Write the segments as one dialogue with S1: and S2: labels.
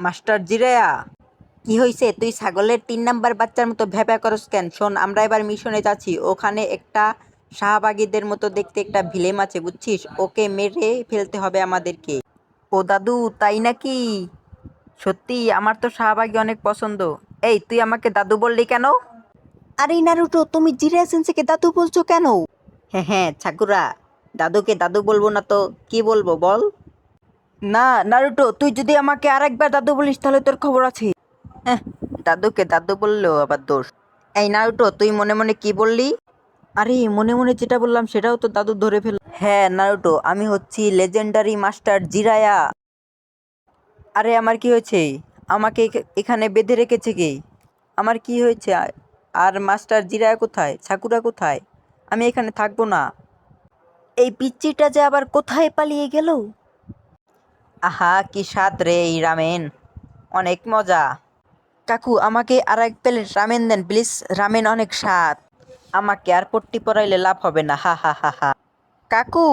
S1: Master জিরায়া, কি হয়েছে? তুই ছাগলের 3 নাম্বার বাচ্চার মতো ভ্যাপা করস কেন? শোন, আমরা এবার মিশনে যাচ্ছি। ওখানে একটা শাহবাগীদের মতো দেখতে একটা ভিলেম আছে, বুঝছিস? ওকে মেরে ফেলতে হবে আমাদেরকে। ও দাদু, তাই নাকি? সত্যি আমার তো শাহবাগী অনেক পছন্দ। এই, তুই আমাকে দাদু বললি কেন? আরে নারুটো, তুমি জিরায়া সেন্সেকে দাদু বলছো কেন? হ্যাঁ হ্যাঁ ছাকুরা, দাদুকে দাদু বলবো না তো কি বলবো বল? না নারুটো, তুই যদি আমাকে আরেকবার দাদু বলিস তাহলে তোর খবর আছে। হ্যাঁ, দাদুকে দাদু বললেও আবার দোষ। এই নারুটো, তুই মনে মনে কি বললি? আরে মনে মনে যেটা বললাম সেটাও তো দাদু ধরে ফেল। হ্যাঁ নারুটো, আমি হচ্ছি লেজেন্ডারি মাস্টার জিরায়া। আরে আমার কি হয়েছে? আমাকে এখানে বেঁধে রেখেছে কে? আমার কি হয়েছে? আর মাস্টার জিরায়া কোথায়? সাকুরা কোথায়? আমি এখানে থাকবো না। এই পিচ্চিটা যে আবার কোথায় পালিয়ে গেল? আহা, কি স্বাদ রে এই রামেন, অনেক মজা। কাকু, আমাকে আর এক প্লেট রামেন দেন প্লিজ, রামেন অনেক স্বাদ। আমাকে আর পট্টি পরাইলে লাভ হবে না, হা হা হা হা। কাকু,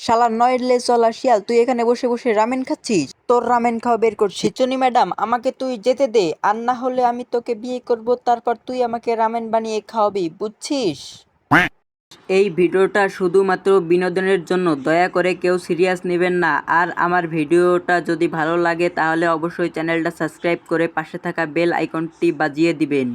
S1: শালা নয়লে চলা শিয়াল, তুই এখানে বসে বসে রামেন খাচ্ছিস? তোর রামেন খাওয়া বের করছিস? খিচুনি ম্যাডাম, আমাকে তুই যেতে দে, আর না হলে আমি তোকে বিয়ে করব, তারপর তুই আমাকে রামেন বানিয়ে খাওয়াবি, বুঝছিস? এই ভিডিওটা শুধুমাত্র বিনোদনের জন্য, দয়া করে কেউ সিরিয়াস নেবেন না। আর আমার ভিডিওটা যদি ভালো লাগে তাহলে অবশ্যই চ্যানেলটা সাবস্ক্রাইব করে পাশে থাকা বেল আইকনটি বাজিয়ে দিবেন।